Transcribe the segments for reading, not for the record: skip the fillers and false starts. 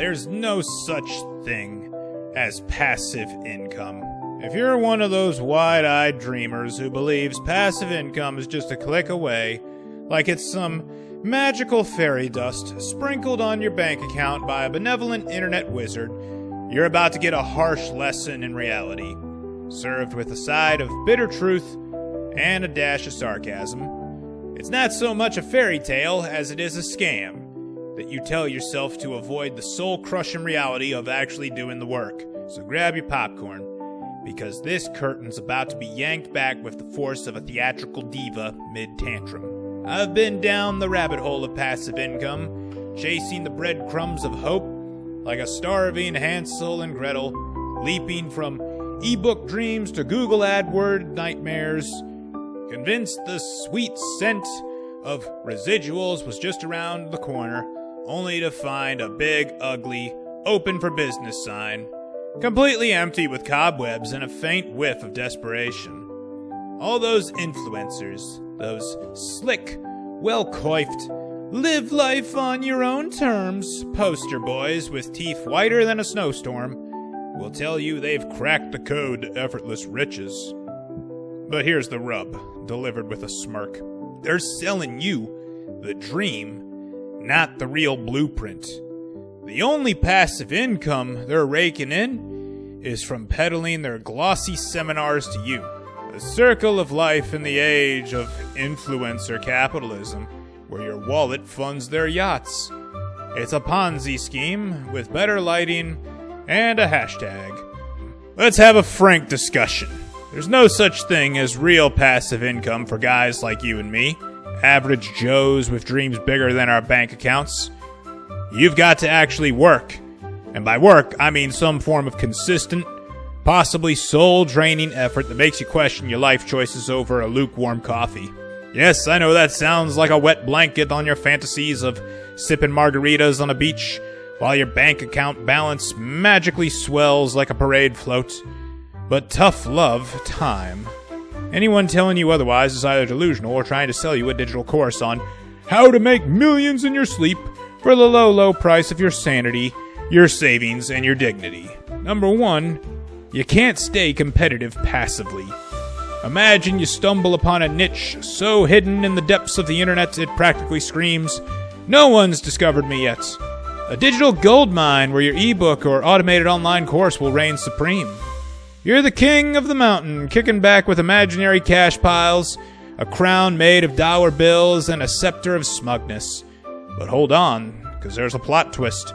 there's no such thing as passive income. If you're one of those wide-eyed dreamers who believes passive income is just a click away, like it's some magical fairy dust sprinkled on your bank account by a benevolent internet wizard, you're about to get a harsh lesson in reality, served with a side of bitter truth and a dash of sarcasm. It's not so much a fairy tale as it is a scam that you tell yourself to avoid the soul-crushing reality of actually doing the work. So grab your popcorn, because this curtain's about to be yanked back with the force of a theatrical diva mid-tantrum. I've been down the rabbit hole of passive income, chasing the breadcrumbs of hope, like a starving Hansel and Gretel, leaping from eBook dreams to Google AdWord nightmares, convinced the sweet scent of residuals was just around the corner, only to find a big, ugly, open for business sign, completely empty with cobwebs and a faint whiff of desperation. All those influencers, those slick, well-coiffed, live life on your own terms poster boys with teeth whiter than a snowstorm, will tell you they've cracked the code to effortless riches. But here's the rub, delivered with a smirk. They're selling you the dream, not the real blueprint. The only passive income they're raking in is from peddling their glossy seminars to you. The circle of life in the age of influencer capitalism, where your wallet funds their yachts. It's a Ponzi scheme with better lighting and a hashtag. Let's have a frank discussion. There's no such thing as real passive income for guys like you and me, average Joes with dreams bigger than our bank accounts. You've got to actually work. And by work, I mean some form of consistent, possibly soul-draining effort that makes you question your life choices over a lukewarm coffee. Yes, I know that sounds like a wet blanket on your fantasies of sipping margaritas on a beach while your bank account balance magically swells like a parade float. But tough love time. Anyone telling you otherwise is either delusional or trying to sell you a digital course on how to make millions in your sleep for the low, low price of your sanity, your savings, and your dignity. Number one, you can't stay competitive passively. Imagine you stumble upon a niche so hidden in the depths of the internet it practically screams, "No one's discovered me yet." A digital gold mine where your ebook or automated online course will reign supreme. You're the king of the mountain, kicking back with imaginary cash piles, a crown made of dollar bills, and a scepter of smugness. But hold on, because there's a plot twist.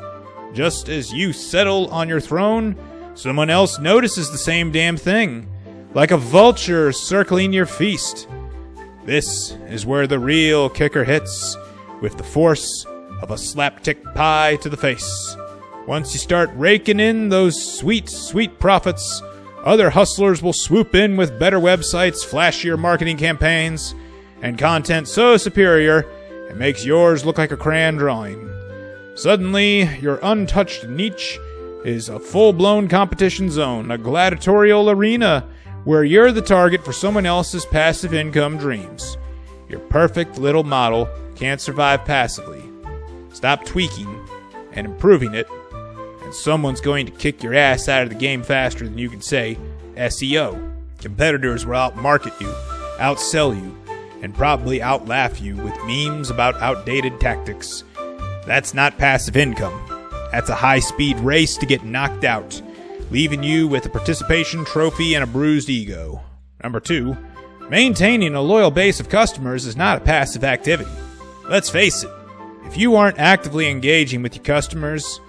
Just as you settle on your throne, someone else notices the same damn thing, like a vulture circling your feast. This is where the real kicker hits, with the force of a slapstick pie to the face. Once you start raking in those sweet, sweet profits, other hustlers will swoop in with better websites, flashier marketing campaigns, and content so superior it makes yours look like a crayon drawing. Suddenly, your untouched niche is a full-blown competition zone, a gladiatorial arena where you're the target for someone else's passive income dreams. Your perfect little model can't survive passively. Stop tweaking and improving it, and someone's going to kick your ass out of the game faster than you can say SEO. Competitors will outmarket you, outsell you, and probably outlaugh you with memes about outdated tactics. That's not passive income. That's a high-speed race to get knocked out, leaving you with a participation trophy and a bruised ego. Number two, maintaining a loyal base of customers is not a passive activity. Let's face it, if you aren't actively engaging with your customers,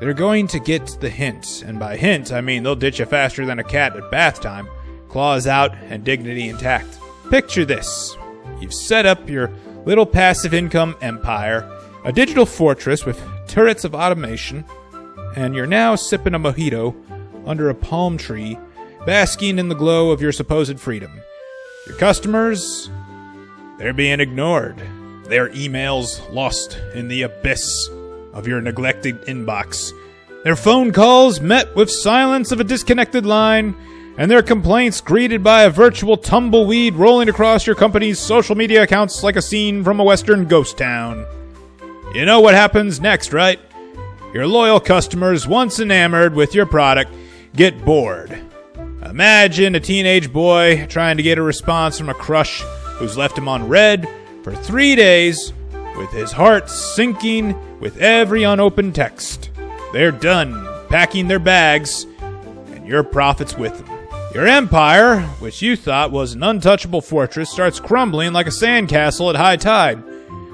they're going to get the hint. And by hint, I mean they'll ditch you faster than a cat at bath time, claws out and dignity intact. Picture this. You've set up your little passive income empire, a digital fortress with turrets of automation, and you're now sipping a mojito under a palm tree, basking in the glow of your supposed freedom. Your customers, they're being ignored. Their emails lost in the abyss of your neglected inbox. Their phone calls met with silence of a disconnected line, and their complaints greeted by a virtual tumbleweed rolling across your company's social media accounts like a scene from a western ghost town. You know what happens next, right? Your loyal customers, once enamored with your product, get bored. Imagine a teenage boy trying to get a response from a crush who's left him on red for 3 days, with his heart sinking with every unopened text. They're done packing their bags, and your profits with them. Your empire, which you thought was an untouchable fortress, starts crumbling like a sandcastle at high tide.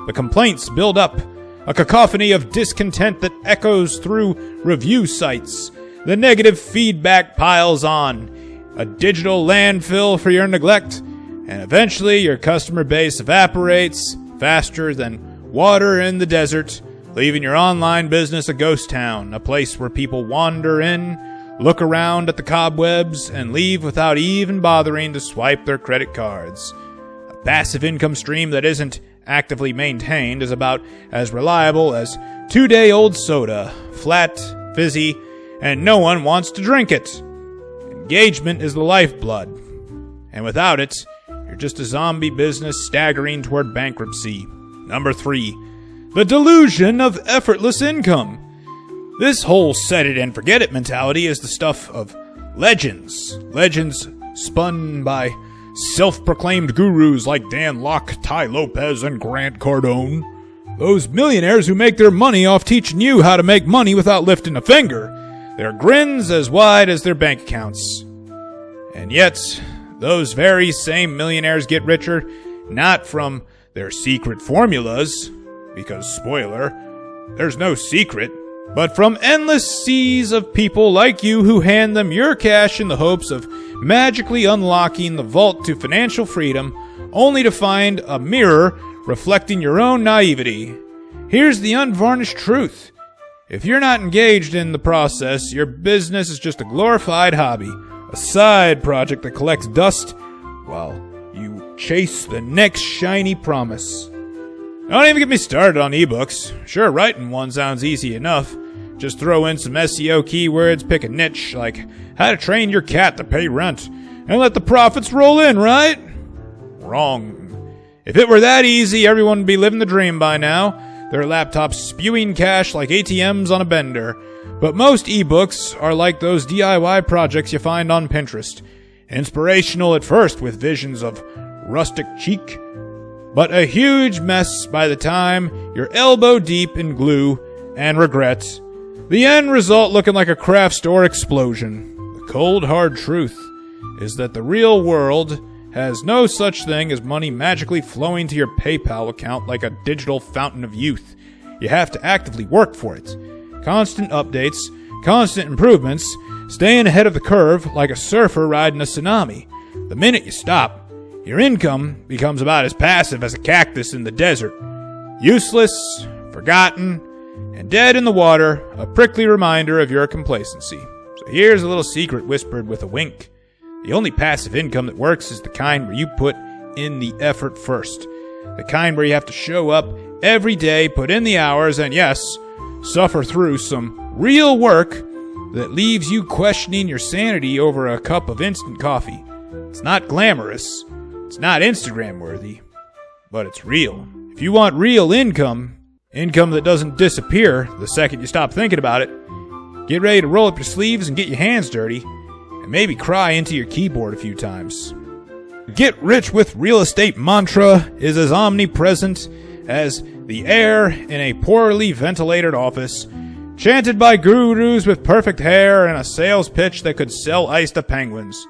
The complaints build up, a cacophony of discontent that echoes through review sites. The negative feedback piles on, a digital landfill for your neglect, and eventually your customer base evaporates faster than water in the desert, leaving your online business a ghost town, a place where people wander in, look around at the cobwebs, and leave without even bothering to swipe their credit cards. A passive income stream that isn't actively maintained is about as reliable as 2-day-old soda, flat, fizzy, and no one wants to drink it. Engagement is the lifeblood, and without it, you're just a zombie business staggering toward bankruptcy. Number 3, the delusion of effortless income. This whole set it and forget it mentality is the stuff of legends. Legends spun by self-proclaimed gurus like Dan Locke, Ty Lopez, and Grant Cardone. Those millionaires who make their money off teaching you how to make money without lifting a finger. Their grins as wide as their bank accounts. And yet, those very same millionaires get richer not from their secret formulas, because, spoiler, there's no secret, but from endless seas of people like you who hand them your cash in the hopes of magically unlocking the vault to financial freedom, only to find a mirror reflecting your own naivety. Here's the unvarnished truth. If you're not engaged in the process, your business is just a glorified hobby, a side project that collects dust while you chase the next shiny promise. Don't even get me started on ebooks. Sure, writing one sounds easy enough. Just throw in some SEO keywords, pick a niche like how to train your cat to pay rent, and let the profits roll in, right? Wrong. If it were that easy, everyone would be living the dream by now. Their laptops spewing cash like ATMs on a bender. But most ebooks are like those DIY projects you find on Pinterest. Inspirational at first with visions of rustic chic, but a huge mess by the time you're elbow deep in glue and regret. The end result looking like a craft store explosion. The cold hard truth is that the real world has no such thing as money magically flowing to your PayPal account like a digital fountain of youth. You have to actively work for it. Constant updates, constant improvements, staying ahead of the curve like a surfer riding a tsunami. The minute you stop, your income becomes about as passive as a cactus in the desert. Useless, forgotten, and dead in the water, a prickly reminder of your complacency. So here's a little secret whispered with a wink. The only passive income that works is the kind where you put in the effort first. The kind where you have to show up every day, put in the hours, and yes, suffer through some real work that leaves you questioning your sanity over a cup of instant coffee. It's not glamorous, it's not Instagram worthy, but it's real. If you want real income that doesn't disappear the second you stop thinking about it, get ready to roll up your sleeves and get your hands dirty, and maybe cry into your keyboard a few times. Get rich with real estate mantra is as omnipresent as the air in a poorly ventilated office, chanted by gurus with perfect hair and a sales pitch that could sell ice to penguins.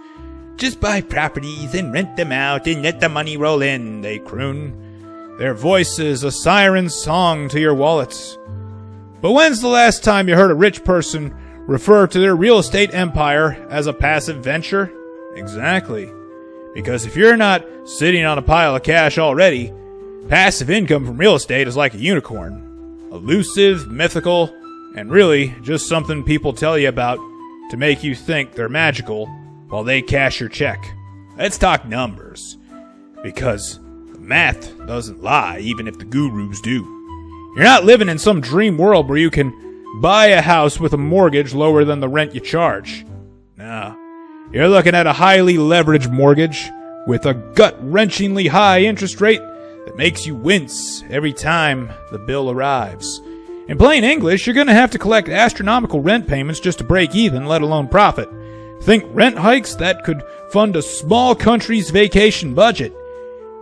Just buy properties and rent them out and let the money roll in, they croon. Their voice is a siren song to your wallets. But when's the last time you heard a rich person refer to their real estate empire as a passive venture? Exactly. Because if you're not sitting on a pile of cash already, passive income from real estate is like a unicorn. Elusive, mythical, and really just something people tell you about to make you think they're magical while they cash your check. Let's talk numbers. Because the math doesn't lie, even if the gurus do. You're not living in some dream world where you can buy a house with a mortgage lower than the rent you charge. No. You're looking at a highly leveraged mortgage with a gut-wrenchingly high interest rate that makes you wince every time the bill arrives. In plain English, you're going to have to collect astronomical rent payments just to break even, let alone profit. Think rent hikes that could fund a small country's vacation budget.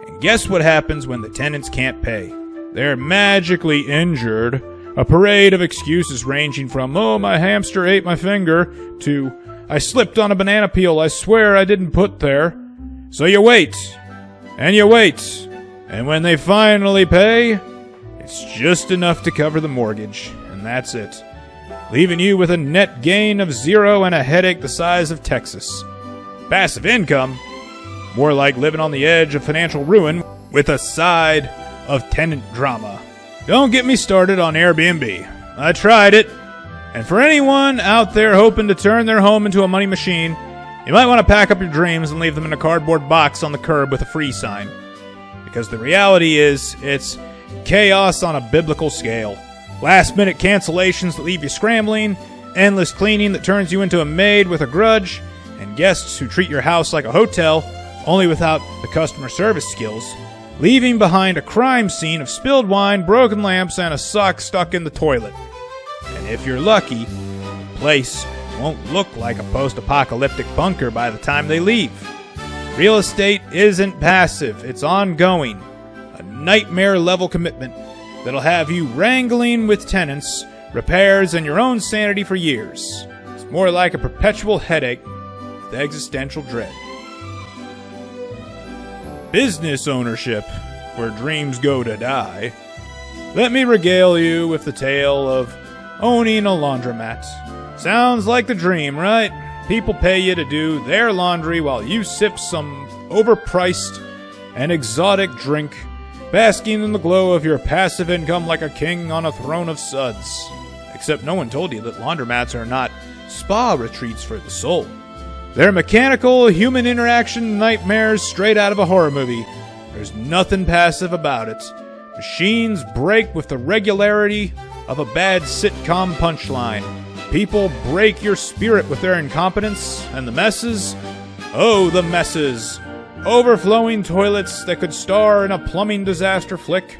And guess what happens when the tenants can't pay? They're magically injured. A parade of excuses ranging from, oh, my hamster ate my finger, to, I slipped on a banana peel I swear I didn't put there. So you wait. And you wait. And when they finally pay, it's just enough to cover the mortgage. And that's it. Leaving you with a net gain of 0 and a headache the size of Texas. Passive income? More like living on the edge of financial ruin with a side of tenant drama. Don't get me started on Airbnb. I tried it. And for anyone out there hoping to turn their home into a money machine, you might want to pack up your dreams and leave them in a cardboard box on the curb with a free sign. Because the reality is, it's chaos on a biblical scale. Last-minute cancellations that leave you scrambling, endless cleaning that turns you into a maid with a grudge, and guests who treat your house like a hotel, only without the customer service skills, leaving behind a crime scene of spilled wine, broken lamps, and a sock stuck in the toilet. And if you're lucky, the place won't look like a post-apocalyptic bunker by the time they leave. Real estate isn't passive, it's ongoing. A nightmare-level commitment that'll have you wrangling with tenants, repairs, and your own sanity for years. It's more like a perpetual headache with existential dread. Business ownership, where dreams go to die. Let me regale you with the tale of owning a laundromat. Sounds like the dream, right? People pay you to do their laundry while you sip some overpriced and exotic drink, basking in the glow of your passive income like a king on a throne of suds. Except no one told you that laundromats are not spa retreats for the soul. They're mechanical, human interaction nightmares straight out of a horror movie. There's nothing passive about it. Machines break with the regularity of a bad sitcom punchline. People break your spirit with their incompetence, and the messes? Oh, the messes. Overflowing toilets that could star in a plumbing disaster flick,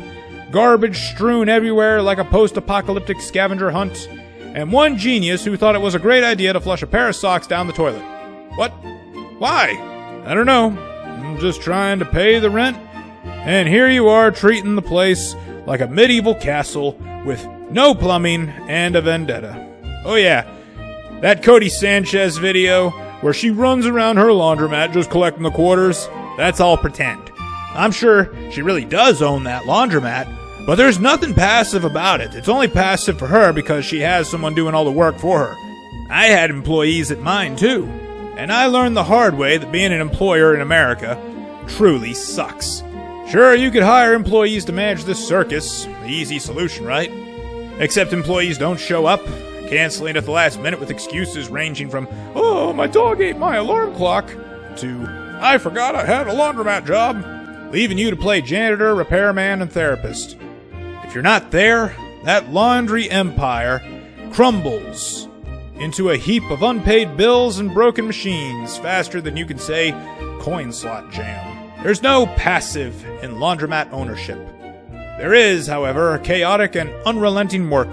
garbage strewn everywhere like a post-apocalyptic scavenger hunt, and one genius who thought it was a great idea to flush a pair of socks down the toilet. What? Why? I don't know. I'm just trying to pay the rent, and here you are treating the place like a medieval castle with no plumbing and a vendetta. Oh yeah, that Cody Sanchez video where she runs around her laundromat just collecting the quarters, that's all pretend. I'm sure she really does own that laundromat, but there's nothing passive about it. It's only passive for her because she has someone doing all the work for her. I had employees at mine too, and I learned the hard way that being an employer in America truly sucks. Sure, you could hire employees to manage this circus, the easy solution, right? Except employees don't show up, canceling at the last minute with excuses ranging from, oh, my dog ate my alarm clock, to, I forgot I had a laundromat job, leaving you to play janitor, repairman, and therapist. If you're not there, that laundry empire crumbles into a heap of unpaid bills and broken machines faster than you can say coin slot jam. There's no passive in laundromat ownership. There is, however, chaotic and unrelenting work,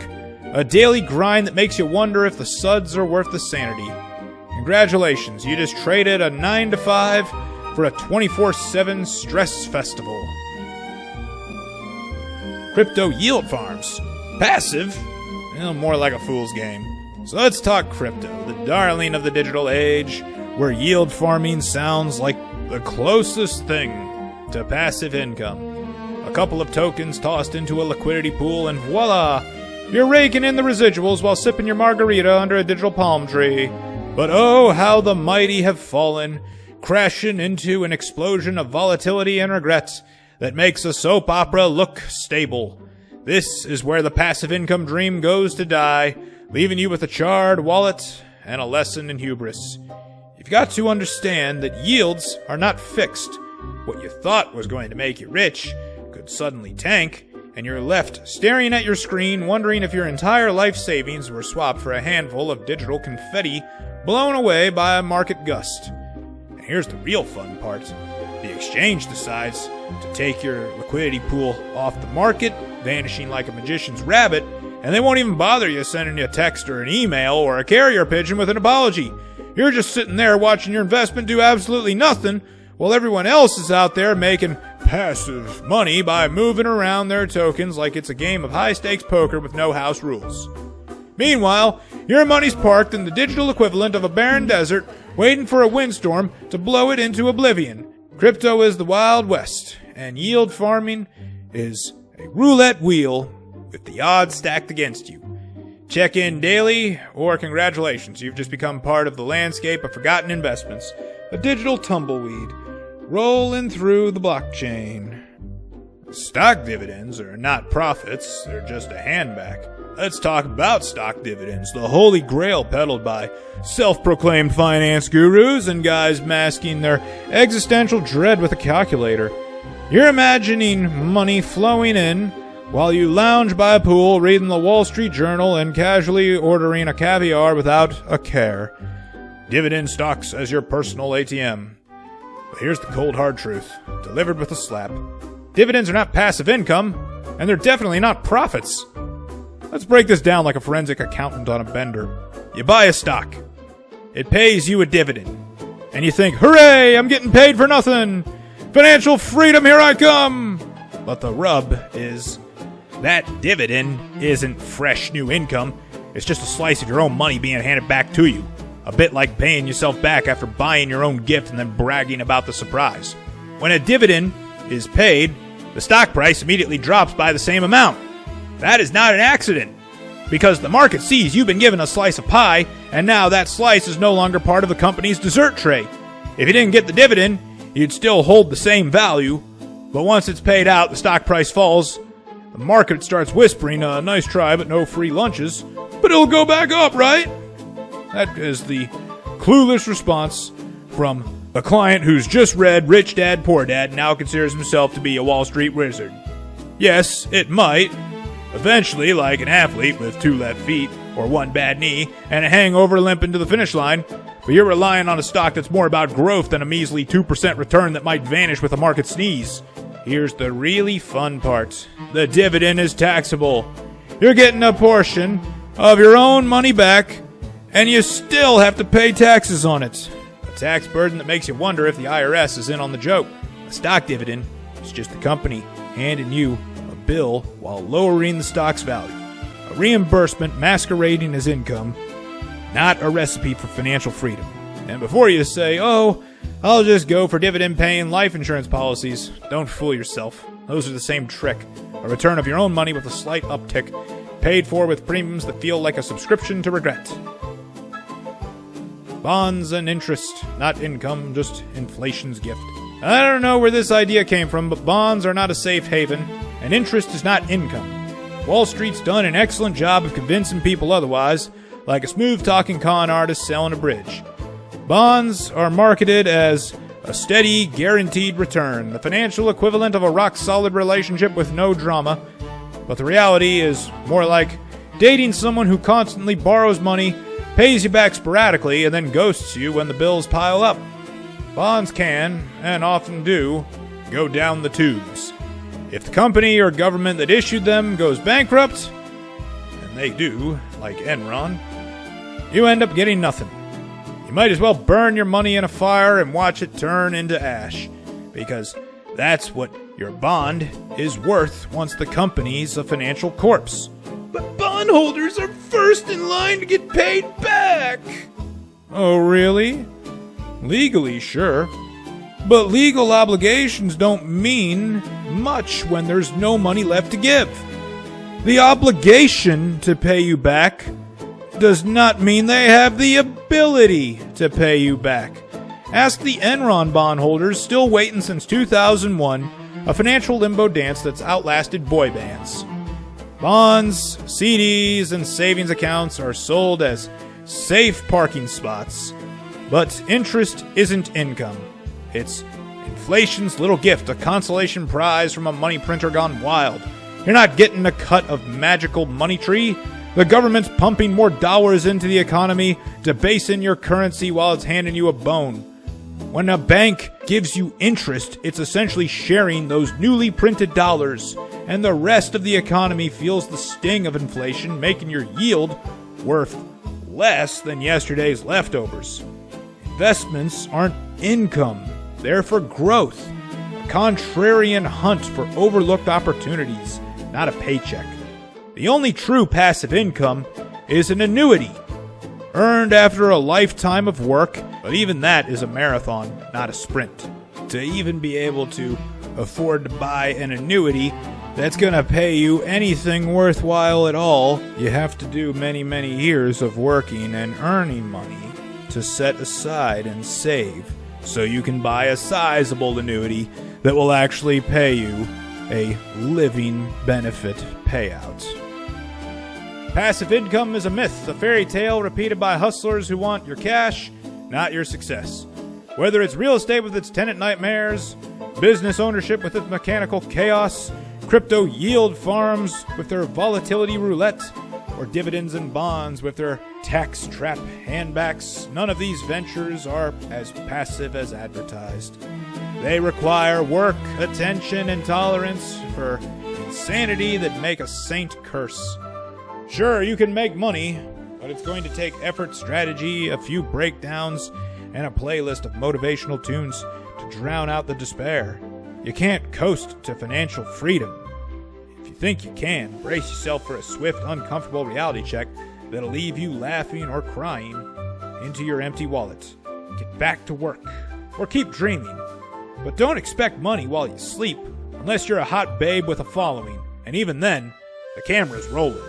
a daily grind that makes you wonder if the suds are worth the sanity. Congratulations, you just traded a 9-to-5 for a 24/7 stress festival. Crypto yield farms. Passive? Well, more like a fool's game. So let's talk crypto, the darling of the digital age, where yield farming sounds like the closest thing to passive income. A couple of tokens tossed into a liquidity pool and voila! You're raking in the residuals while sipping your margarita under a digital palm tree. But oh, how the mighty have fallen, crashing into an explosion of volatility and regret that makes a soap opera look stable. This is where the passive income dream goes to die, leaving you with a charred wallet and a lesson in hubris. You've got to understand that yields are not fixed. What you thought was going to make you rich could suddenly tank, and you're left staring at your screen wondering if your entire life savings were swapped for a handful of digital confetti blown away by a market gust. And here's the real fun part. The exchange decides to take your liquidity pool off the market, vanishing like a magician's rabbit, and they won't even bother you sending you a text or an email or a carrier pigeon with an apology. You're just sitting there watching your investment do absolutely nothing while everyone else is out there making passive money by moving around their tokens like it's a game of high-stakes poker with no house rules. Meanwhile, your money's parked in the digital equivalent of a barren desert, waiting for a windstorm to blow it into oblivion. Crypto is the Wild West, and yield farming is a roulette wheel with the odds stacked against you. Check in daily, or congratulations, you've just become part of the landscape of forgotten investments, a digital tumbleweed rolling through the blockchain. Stock dividends are not profits, they're just a handback. Let's talk about stock dividends, the holy grail peddled by self-proclaimed finance gurus and guys masking their existential dread with a calculator. You're imagining money flowing in while you lounge by a pool reading the Wall Street Journal and casually ordering a caviar without a care. Dividend stocks as your personal ATM. But here's the cold hard truth, delivered with a slap. Dividends are not passive income, and they're definitely not profits. Let's break this down like a forensic accountant on a bender. You buy a stock. It pays you a dividend. And you think, hooray, I'm getting paid for nothing. Financial freedom, here I come. But the rub is that dividend isn't fresh new income. It's just a slice of your own money being handed back to you. A bit like paying yourself back after buying your own gift and then bragging about the surprise. When a dividend is paid, the stock price immediately drops by the same amount. That is not an accident, because the market sees you've been given a slice of pie, and now that slice is no longer part of the company's dessert tray. If you didn't get the dividend, you'd still hold the same value, but once it's paid out, the stock price falls. The market starts whispering, nice try, but no free lunches. But it'll go back up, right? That is the clueless response from a client who's just read Rich Dad, Poor Dad and now considers himself to be a Wall Street wizard. Yes, it might. Eventually, like an athlete with 2 left feet, or 1 bad knee, and a hangover limping to the finish line, but you're relying on a stock that's more about growth than a measly 2% return that might vanish with a market sneeze. Here's the really fun part. The dividend is taxable. You're getting a portion of your own money back, and you still have to pay taxes on it. A tax burden that makes you wonder if the IRS is in on the joke. A stock dividend is just the company handing you a bill while lowering the stock's value. A reimbursement masquerading as income, not a recipe for financial freedom. And before you say, oh, I'll just go for dividend-paying life insurance policies, don't fool yourself. Those are the same trick. A return of your own money with a slight uptick, paid for with premiums that feel like a subscription to regret. Bonds and interest, not income, just inflation's gift. I don't know where this idea came from, but bonds are not a safe haven, and interest is not income. Wall Street's done an excellent job of convincing people otherwise, like a smooth-talking con artist selling a bridge. Bonds are marketed as a steady, guaranteed return, the financial equivalent of a rock-solid relationship with no drama, but the reality is more like dating someone who constantly borrows money, pays you back sporadically, and then ghosts you when the bills pile up. Bonds can, and often do, go down the tubes. If the company or government that issued them goes bankrupt, and they do, like Enron, you end up getting nothing. You might as well burn your money in a fire and watch it turn into ash, because that's what your bond is worth once the company's a financial corpse. But bondholders are first in line to get paid back! Oh, really? Legally, sure. But legal obligations don't mean much when there's no money left to give. The obligation to pay you back does not mean they have the ability to pay you back. Ask the Enron bondholders still waiting since 2001, a financial limbo dance that's outlasted boy bands. Bonds, CDs, and savings accounts are sold as safe parking spots, but interest isn't income. It's inflation's little gift, a consolation prize from a money printer gone wild. You're not getting a cut of magical money tree. The government's pumping more dollars into the economy, debasing your currency while it's handing you a bone. When a bank gives you interest, it's essentially sharing those newly printed dollars, and the rest of the economy feels the sting of inflation, making your yield worth less than yesterday's leftovers. Investments aren't income, they're for growth. A contrarian hunt for overlooked opportunities, not a paycheck. The only true passive income is an annuity, earned after a lifetime of work, but even that is a marathon, not a sprint. To even be able to afford to buy an annuity that's going to pay you anything worthwhile at all, you have to do many, many years of working and earning money to set aside and save so you can buy a sizable annuity that will actually pay you a living benefit payout. Passive income is a myth, a fairy tale repeated by hustlers who want your cash, not your success. Whether it's real estate with its tenant nightmares, business ownership with its mechanical chaos, crypto yield farms with their volatility roulette, or dividends and bonds with their tax trap handbacks, none of these ventures are as passive as advertised. They require work, attention, and tolerance for insanity that make a saint curse. Sure, you can make money, but it's going to take effort, strategy, a few breakdowns, and a playlist of motivational tunes to drown out the despair. You can't coast to financial freedom. If you think you can, brace yourself for a swift, uncomfortable reality check that'll leave you laughing or crying into your empty wallet. Get back to work, or keep dreaming. But don't expect money while you sleep, unless you're a hot babe with a following, and even then, the camera's rolling.